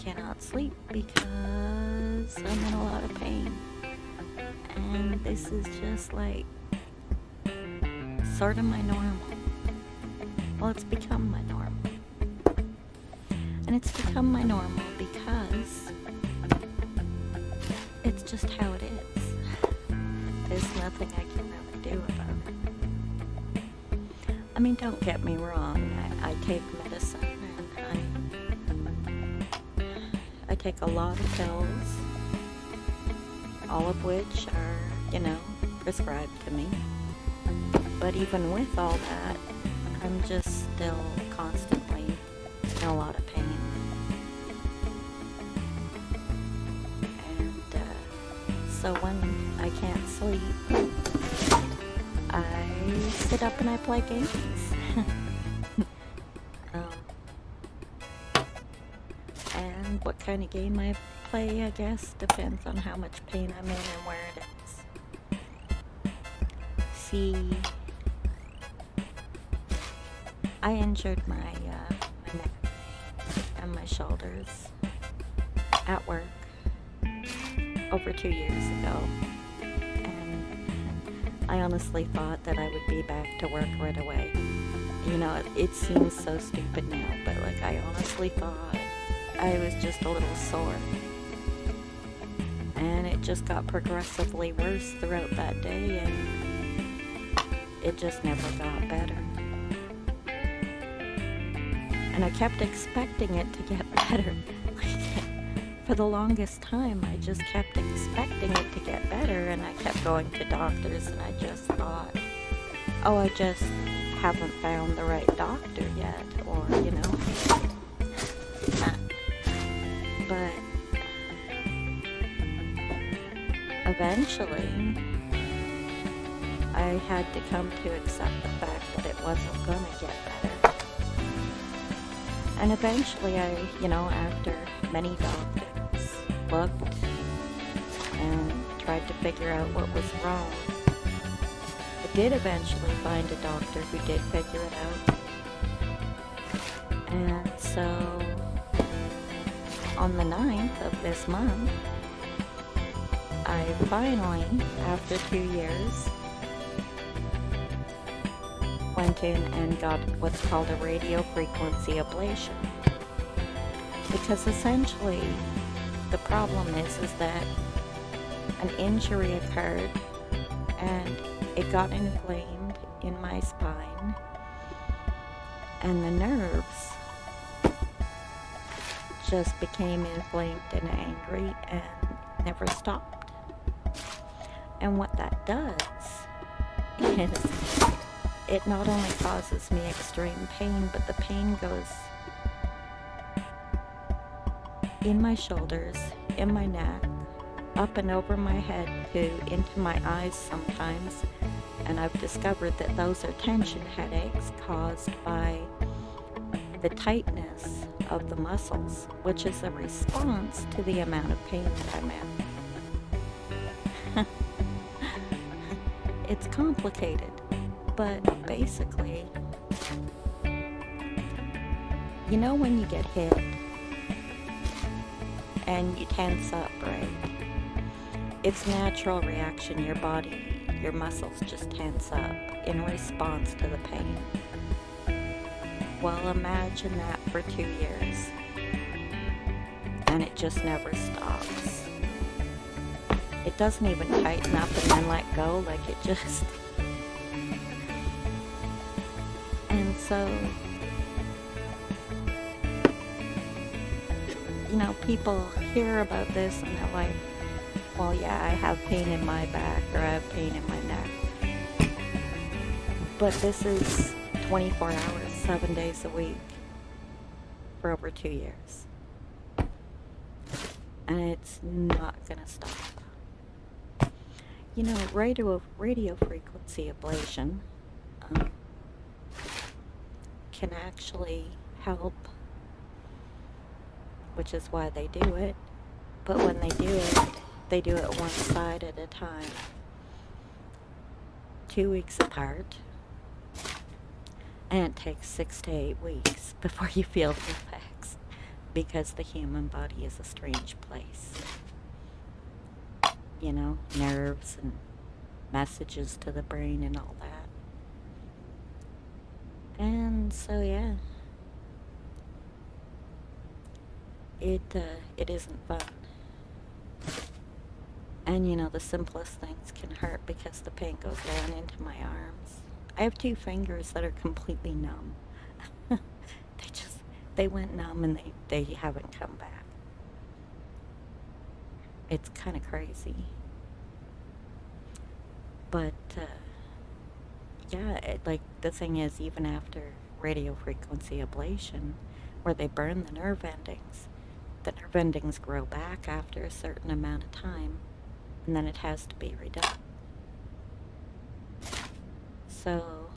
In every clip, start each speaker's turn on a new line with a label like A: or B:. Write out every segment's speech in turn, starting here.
A: cannot sleep because I'm in a lot of pain. And this is just like sort of my normal. Well, it's become my normal. And it's become my normal because it's just how it is. There's nothing I can really do about it. I mean, don't get me wrong. I take medicine and I take a lot of pills, all of which are, prescribed to me. But even with all that, I'm just still constantly in a lot of pain. And so when I can't sleep, I sit up and I play games. And what kind of game I play, I guess, depends on how much pain I'm in and where it is. See, I injured my neck and my shoulders at work over 2 years ago, and I honestly thought that I would be back to work right away. It seems so stupid now, but I honestly thought I was just a little sore, and it just got progressively worse throughout that day, and it just never got better. And I kept expecting it to get better. For the longest time, I just kept expecting it to get better, and I kept going to doctors, and I just thought, oh, I just haven't found the right doctor yet, or, But eventually, I had to come to accept the fact that it wasn't gonna get better. And eventually after many doctors looked and tried to figure out what was wrong, I did eventually find a doctor who did figure it out. And so, on the 9th of this month, I finally, after 2 years, went in and got what's called a radio frequency ablation. Because essentially, the problem is that an injury occurred and it got inflamed in my spine, and the nerves just became inflamed and angry and never stopped. And what that does is it not only causes me extreme pain, but the pain goes in my shoulders, in my neck, up and over my head to into my eyes sometimes. And I've discovered that those are tension headaches caused by the tightness of the muscles, which is a response to the amount of pain that I'm in. It's complicated, but basically, when you get hit and you tense up, right? It's a natural reaction. Your body, your muscles just tense up in response to the pain. Well, imagine that for 2 years, and it just never stops. It doesn't even tighten up and then let go, it just... And so, people hear about this and they're like, well, yeah, I have pain in my back, or I have pain in my neck. But this is 24 hours, 7 days a week, for over 2 years. And it's not gonna stop. Radio frequency ablation can actually help, which is why they do it. But when they do it one side at a time, 2 weeks apart, and it takes 6 to 8 weeks before you feel the effects, because the human body is a strange place. You know, nerves and messages to the brain and all that. And so, yeah, it isn't fun. And you know, the simplest things can hurt because the pain goes down into my arms. I have 2 fingers that are completely numb. They went numb and they haven't come back. It's kind of crazy. But, yeah, like, the thing is, even after radio frequency ablation, where they burn the nerve endings grow back after a certain amount of time, and then it has to be redone. So,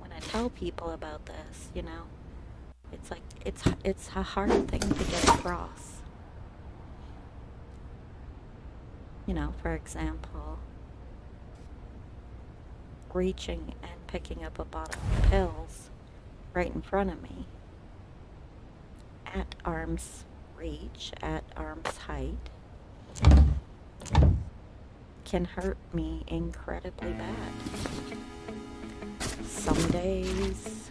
A: when I tell people about this, you know, it's like, it's a hard thing to get across. You know, for example, reaching and picking up a bottle of pills right in front of me at arm's reach, at arm's height, can hurt me incredibly bad. Some days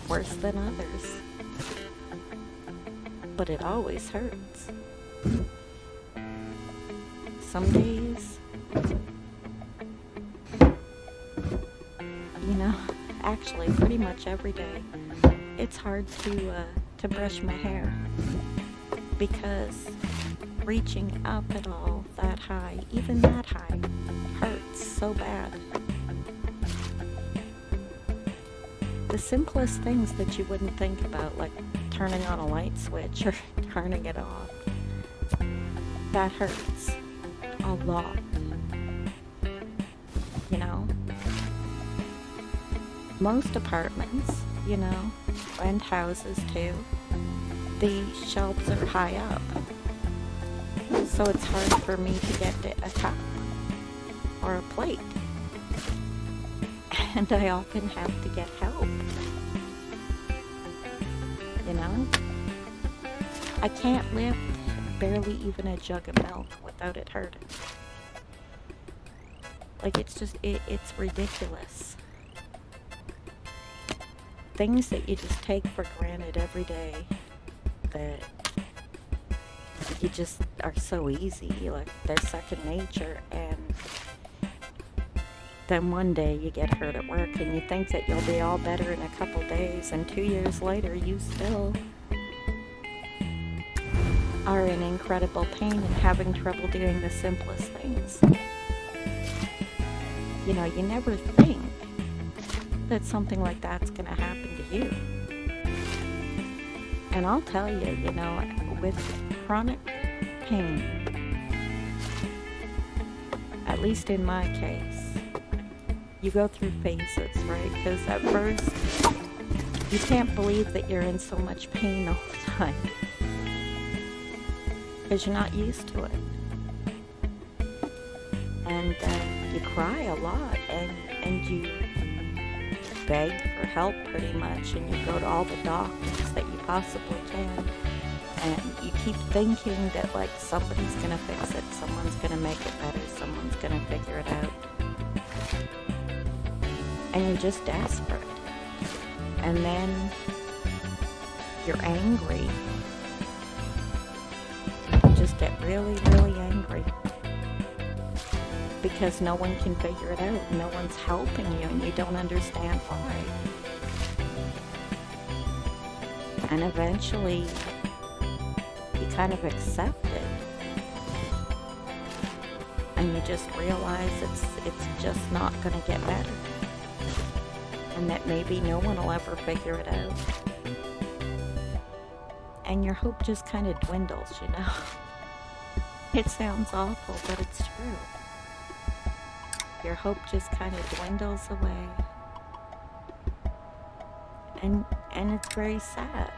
A: worse than others, but it always hurts. Some days, you know, actually pretty much every day, it's hard to brush my hair because reaching up at all that high, even that high, hurts so bad. The simplest things that you wouldn't think about, like turning on a light switch or turning it off, that hurts a lot. You know? Most apartments, you know, and houses too, the shelves are high up. So it's hard for me to get to a cup or a plate. And I often have to get help. You know? I can't lift barely even a jug of milk without it hurting. Like, it's just, it's ridiculous. Things that you just take for granted every day that you just are so easy, like they're second nature, and then one day you get hurt at work and you think that you'll be all better in a couple days, and 2 years later you still are in incredible pain and having trouble doing the simplest things. You know, you never think that something like that's going to happen to you. And I'll tell you, you know, with chronic pain, at least in my case, you go through phases, right? Because at first, you can't believe that you're in so much pain all the time. Because you're not used to it. And you cry a lot, and you beg for help pretty much, and you go to all the doctors that you possibly can, and you keep thinking that, like, somebody's gonna fix it, someone's gonna make it better, someone's gonna figure it out, and you're just desperate. And then you're angry. You just get really, really angry because no one can figure it out, no one's helping you, and you don't understand why. And eventually, you kind of accept it, and you just realize it's just not going to get better, and that maybe no one will ever figure it out. And your hope just kind of dwindles, you know? It sounds awful, but it's true. Your hope just kind of dwindles away. And it's very sad.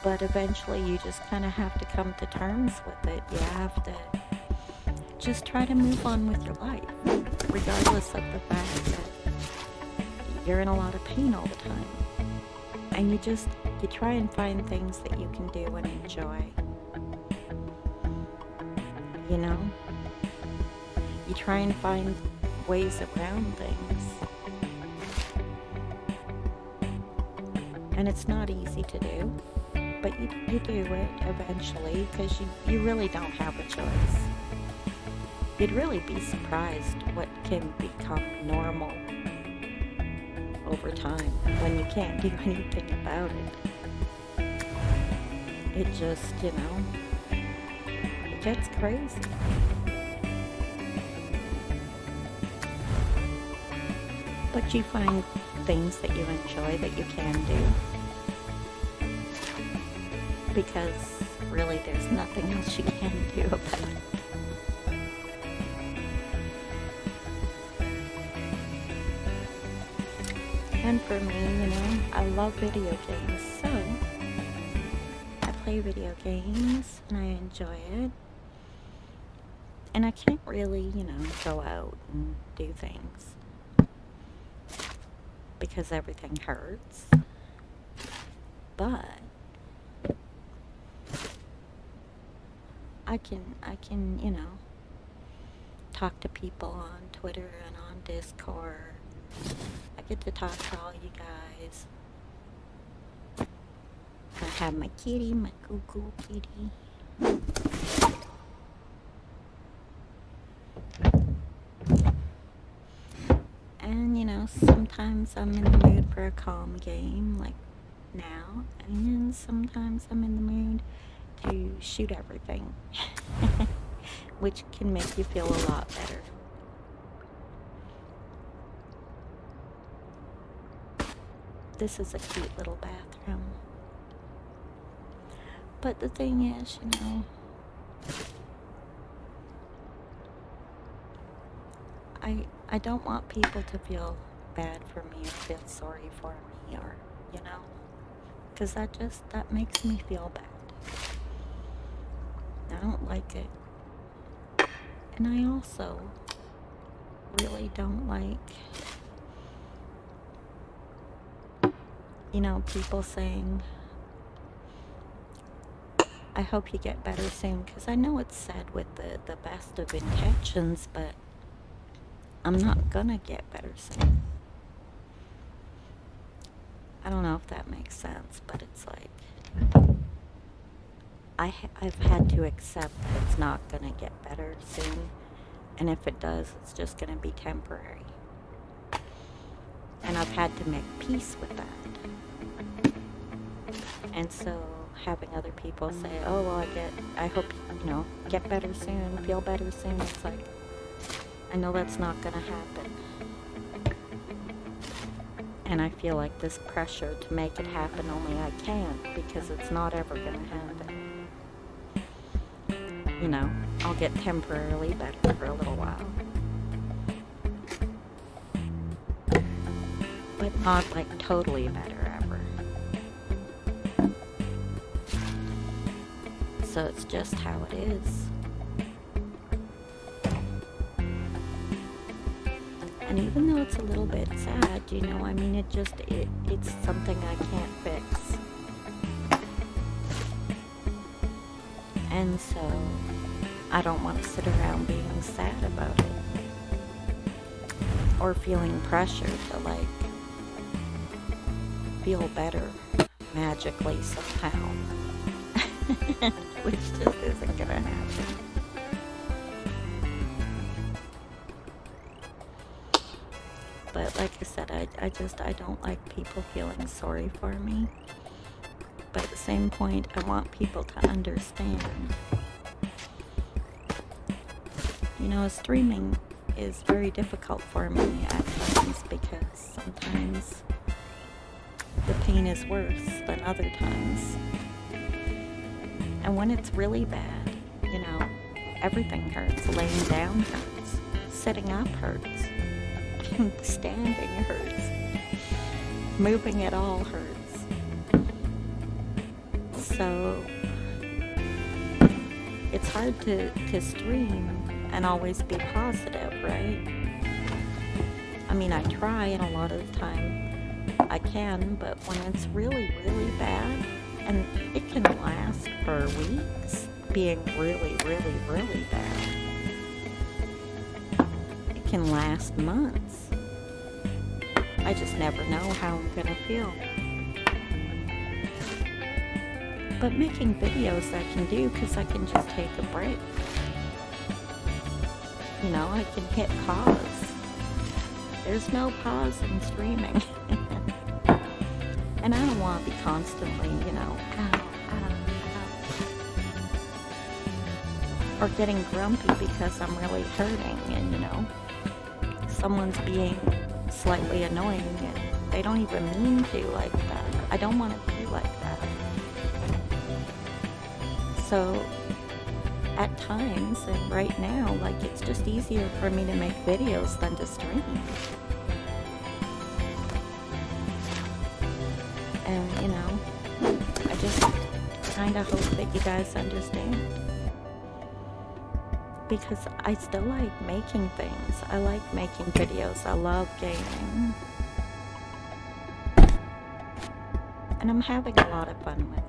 A: But eventually you just kind of have to come to terms with it. You have to just try to move on with your life, regardless of the fact that you're in a lot of pain all the time. And you try and find things that you can do and enjoy. You know? You try and find ways around things. And it's not easy to do, but you do it eventually because you really don't have a choice. You'd really be surprised what can become normal over time when you can't do anything about it. It just, it gets crazy. But you find things that you enjoy that you can do. Because really there's nothing else you can do about it. And for me, I love video games, so I play video games and I enjoy it. And I can't really, go out and do things because everything hurts. But I can, talk to people on Twitter and on Discord. I get to talk to all you guys. I have my kitty, my cuckoo kitty. And sometimes I'm in the mood for a calm game like now, and then sometimes I'm in the mood to shoot everything, which can make you feel a lot better. This is a cute little bathroom. But the thing is, I don't want people to feel bad for me or feel sorry for me or, because that makes me feel bad. I don't like it. And I also really don't like, people saying, I hope you get better soon, because I know it's said with the best of intentions, but I'm not gonna get better soon. I don't know if that makes sense, but it's like, I've had to accept that it's not gonna get better soon, and if it does, it's just gonna be temporary. And I've had to make peace with that. And so having other people say, oh, well, I hope, get better soon, feel better soon, it's like, I know that's not gonna happen. And I feel like this pressure to make it happen, only I can't, because it's not ever gonna happen. I'll get temporarily better for a little while. But not like totally better ever. So it's just how it is. And even though it's a little bit sad, it's something I can't fix. And so I don't want to sit around being sad about it. Or feeling pressure to feel better magically somehow. Which just isn't gonna happen. But like I said, I don't like people feeling sorry for me. But at the same point, I want people to understand. Streaming is very difficult for me at times because sometimes the pain is worse than other times. And when it's really bad, everything hurts. Laying down hurts. Sitting up hurts. Standing hurts. Moving at all hurts. So it's hard to stream and always be positive, right? I try, and a lot of the time I can, but when it's really, really bad, and it can last for weeks, being really, really, really bad. It can last months. I just never know how I'm gonna feel. But making videos I can do because I can just take a break. You know, I can hit pause. There's no pause in streaming. And I don't want to be constantly, you know, ow, ow, ow. Or getting grumpy because I'm really hurting and, you know, someone's being slightly annoying and they don't even mean to like that. I don't want to be like that. So at times, and right now, like, it's just easier for me to make videos than to stream. And, you know, I just kind of hope that you guys understand. Because I still like making things. I like making videos. I love gaming. And I'm having a lot of fun with it.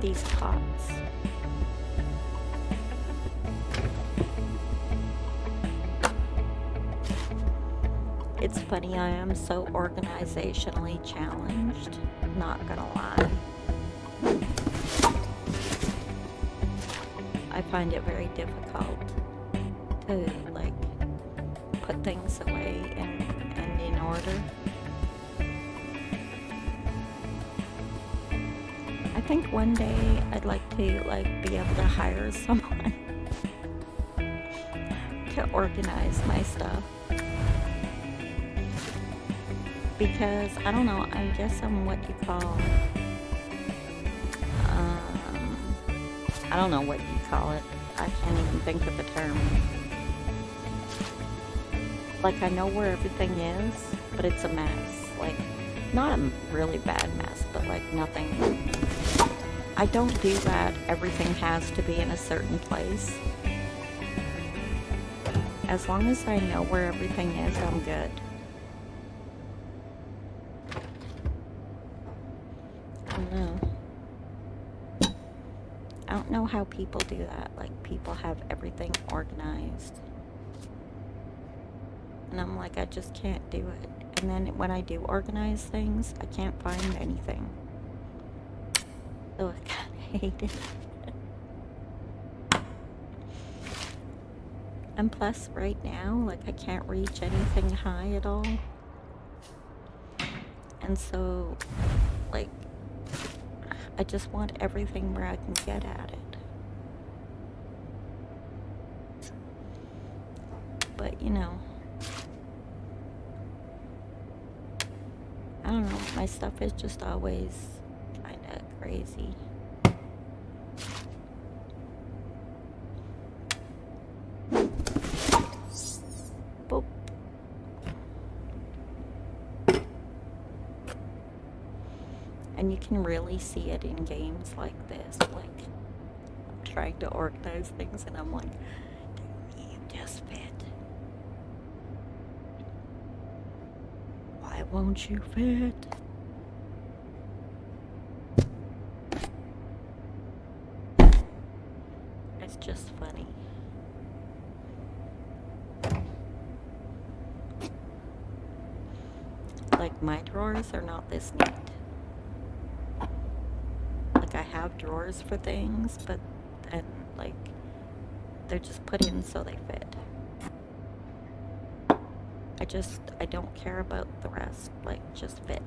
A: These pots. It's funny, I am so organizationally challenged, not gonna lie. I find it very difficult to, like, put things away and in order. I think one day I'd like to, like, be able to hire someone to organize my stuff. Because, I don't know, I guess I'm what you call, I don't know what you call it. I can't even think of the term. Like, I know where everything is, but it's a mess. Like, not a really bad mess, but like nothing. I don't do that. Everything has to be in a certain place. As long as I know where everything is, I'm good. I don't know. I don't know how people do that. Like, people have everything organized. And I'm like, I just can't do it. And then when I do organize things, I can't find anything. So I kind of hate it. And plus, right now, like, I can't reach anything high at all. And so, like, I just want everything where I can get at it. But, you know, I don't know, my stuff is just always kind of crazy. Boop. And you can really see it in games like this. Like, I'm trying to organize things and I'm like, you just fit. Why won't you fit? It's just funny. Like, my drawers are not this neat. Like, I have drawers for things, but then, like, they're just put in so they fit. I don't care about the rest. Like, just fit.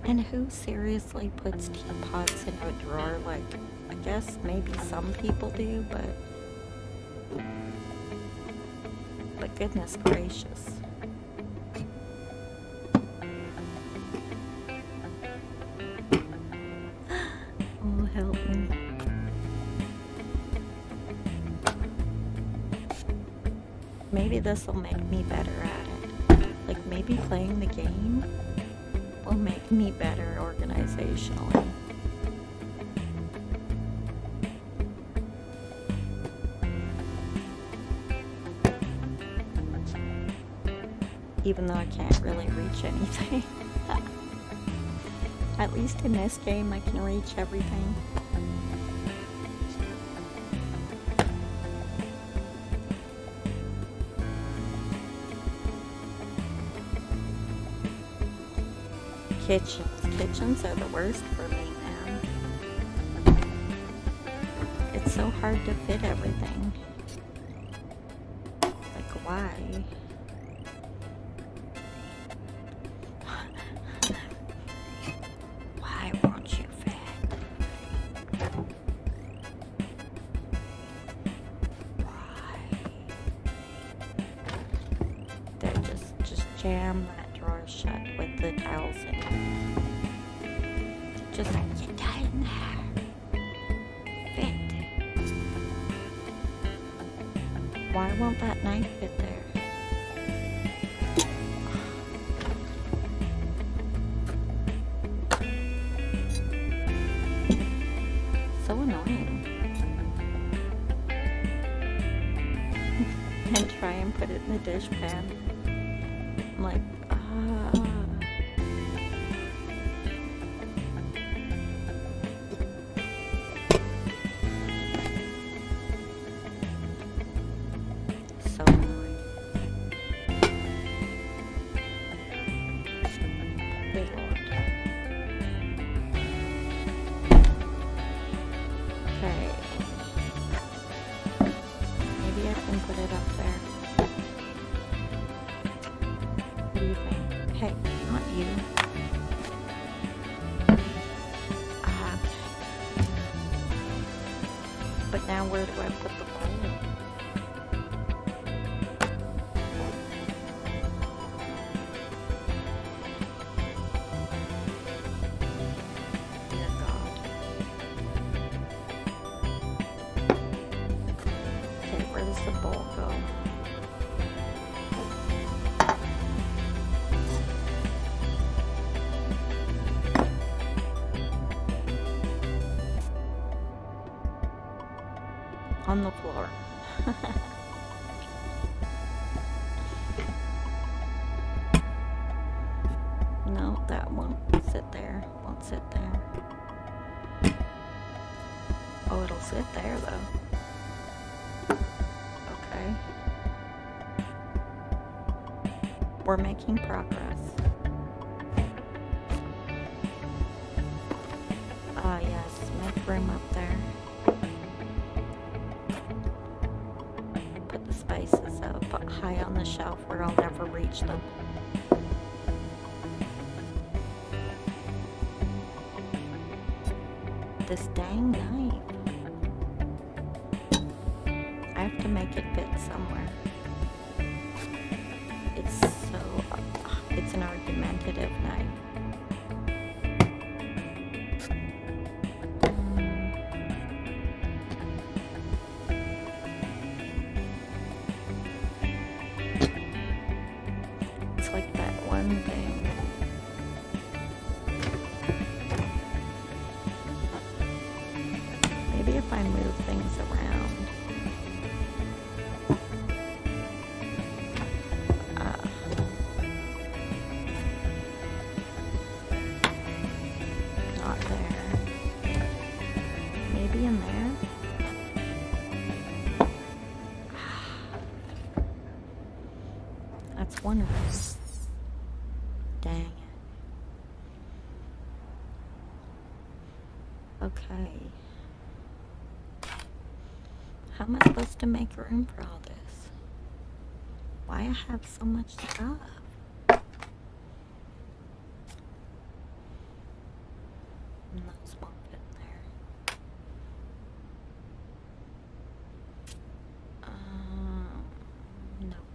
A: And who seriously puts teapots in a drawer? Like, I guess maybe some people do, but goodness gracious. Oh, help me. maybe this will make me better at it. Like, maybe playing the game will make me better organizationally. Even though I can't really reach anything. At least in this game I can reach everything. Kitchens are the worst for me, man. It's so hard to fit everything. Like, why? Why won't you fit? Why? There, just jam that drawer shut with the towels in it. Just get that in there. Fit. Why won't that knife fit there? So annoying. And try and put it in the dishpan. I'm like, so annoying. Good Lord. Okay. Maybe I can put it up there. What do you think? Hey, not you. But now where do I put the bowl? Dear God. Okay, where does the bowl go? On the floor. No, that won't sit there. Won't sit there. Oh, it'll sit there though. Okay. We're making progress. Ah, yes, make room up there. Put the spices up high on the shelf where I'll never reach them. This dang knife. I have to make it fit somewhere. It's an argumentative knife. It's like that one thing. Maybe if I move things around. Not there. Maybe in there. That's one of them. Dang it. Okay. How am I supposed to make room for all this? Why I have so much stuff? And those won't fit in there. Nope.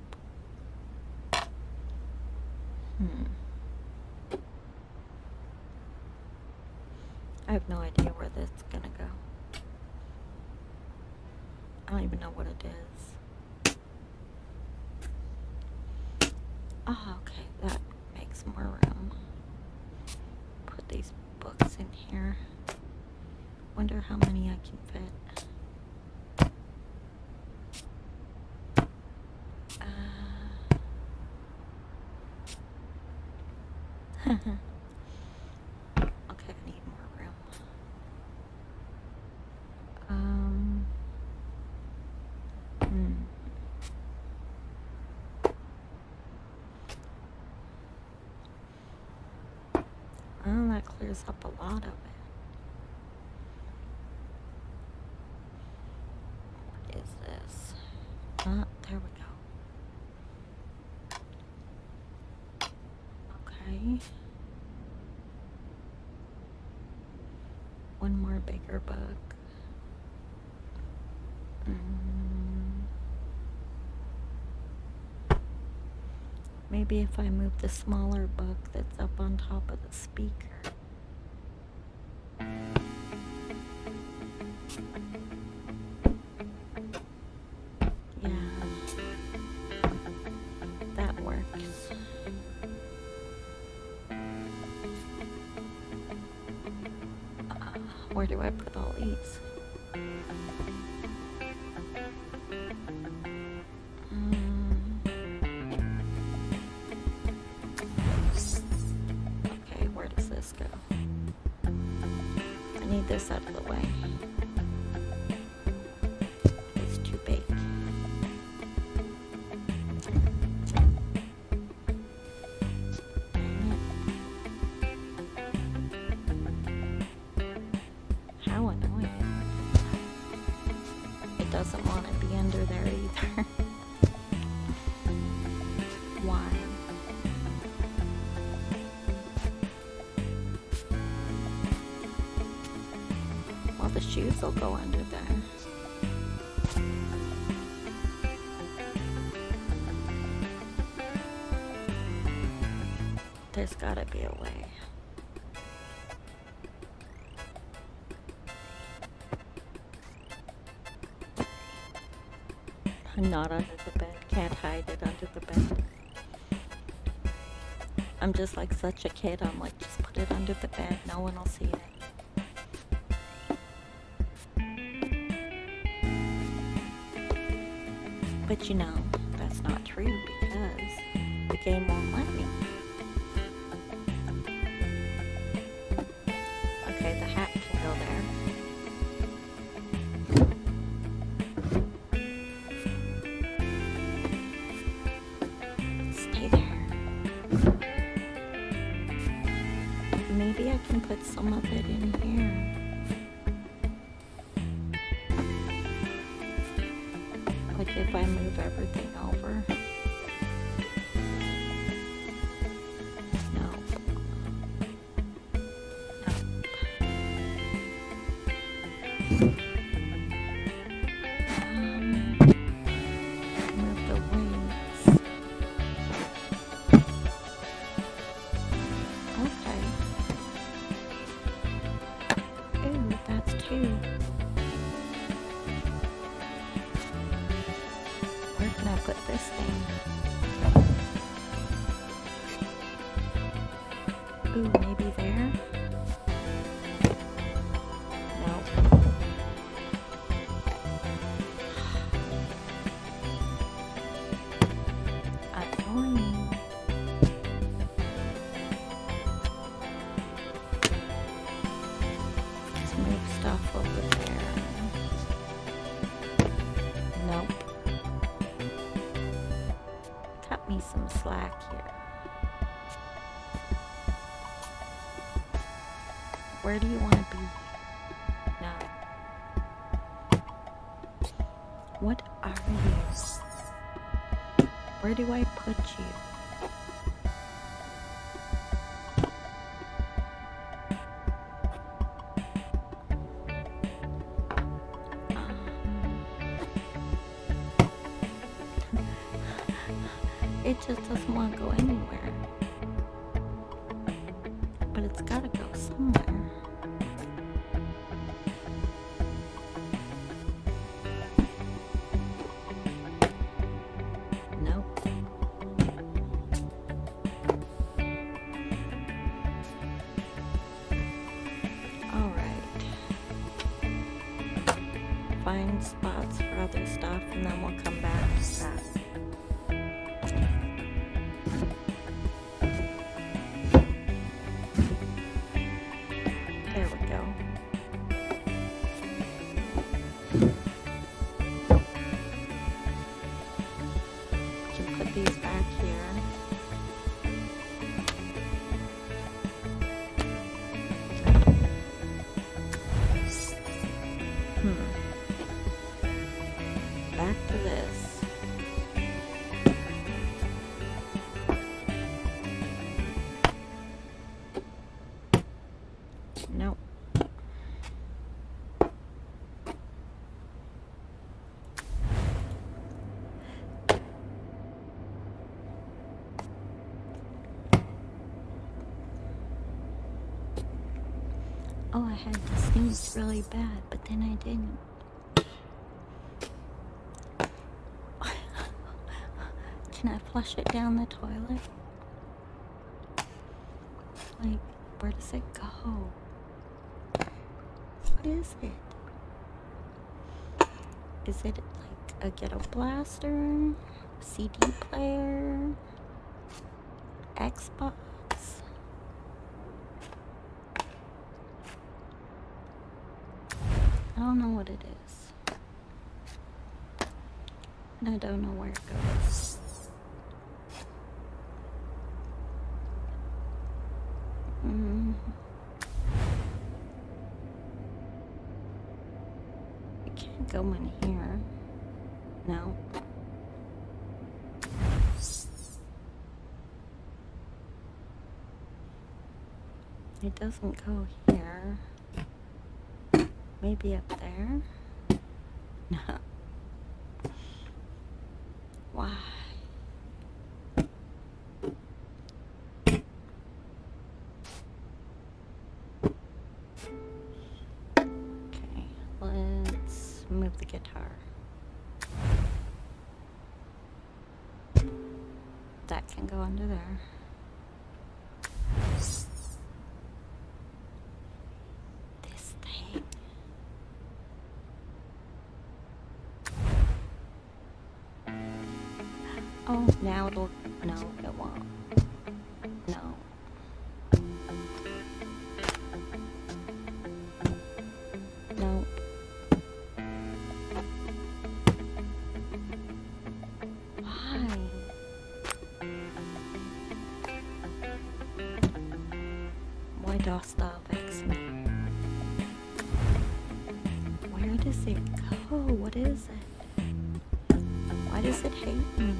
A: I have no idea where this is gonna go. I don't even know what it is. Oh, okay, that makes more room. Put these books in here. Wonder how many I can fit. Okay, I need more room. Oh, that clears up a lot of it. What is this? There we go. Okay. One more bigger book. Maybe if I move the smaller book that's up on top of the speaker. Yeah, that works. Where do I put all these? Okay, where does this go? I need this out of the way. It's too big. How annoying. It doesn't want to be under there either. Why? Well, the shoes will go under there. There's gotta be a way. Not under the bed. Can't hide it under the bed. I'm just like such a kid. I'm like, just put it under the bed. No one will see it. But you know, that's not true because the game won't let me. Okay, the hat can go there. Maybe I can put some of it in here. Like if I move everything over. No. Move the wings. Okay. Ooh, that's two. Where can I put this thing? Ooh, maybe there? Nope. Annoying. Let's move stuff over there. Nope. Cut me some slack here. Where do you want to be? No. What are you? Where do I put you? It just doesn't want to go anywhere. But it's gotta go somewhere. Nope. these back here. Back to this. Nope. Oh, I had to sneeze really bad, but then I didn't. Can I flush it down the toilet? Like, where does it go? What is it? Is it like a ghetto blaster? CD player? Xbox? I don't know what it is. And I don't know where it goes. It can't go in here. No. It doesn't go here. Maybe up there? No. Why? Okay, let's move the guitar. That can go under there. This thing. Oh, now it'll... No, it won't. No. No. Why? Why dost thou vex me? Where does it go? What is it? Why does it hate me?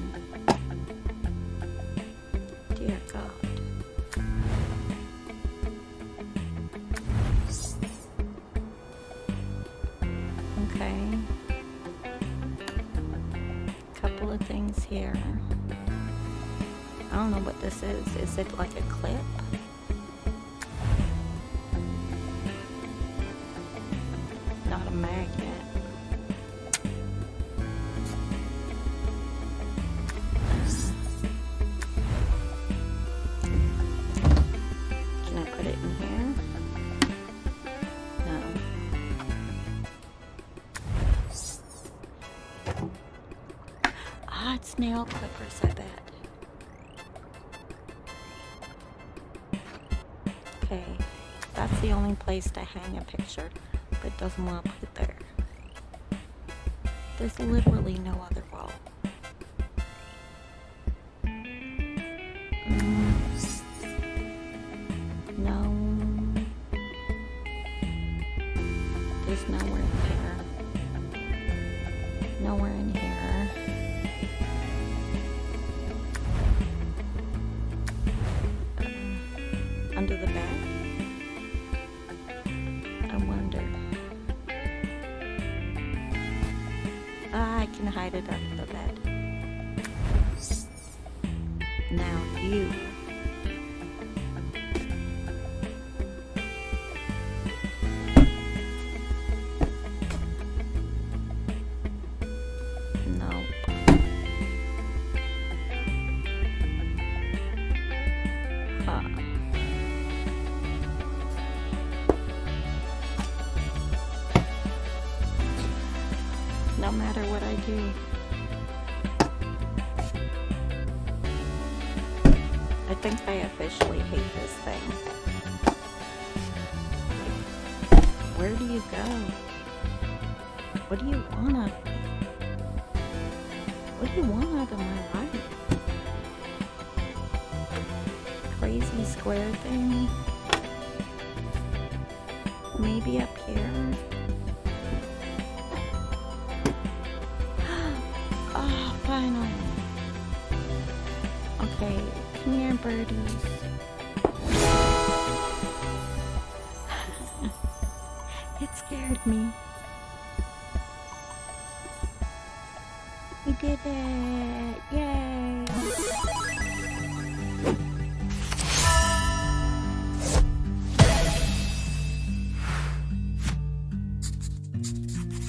A: Dear God. Okay. Couple of things here. I don't know what this is. Is it like a clip? Not a magnet. Can I put it in here? No. Ah, it's nail clippers, I bet. Okay, that's the only place to hang a picture, but it doesn't want to put it there. There's literally no other wall. No. There's nowhere in here. Nowhere in here. Under the bed? I wonder. I can hide it under the bed. Now you. No matter what I do. I think I officially hate this thing. Where do you go? What do you want out of me? What do you want out of my life? crazy square thing. Maybe up here. Oh, finally. Okay, come here, birdies. It scared me. We did it.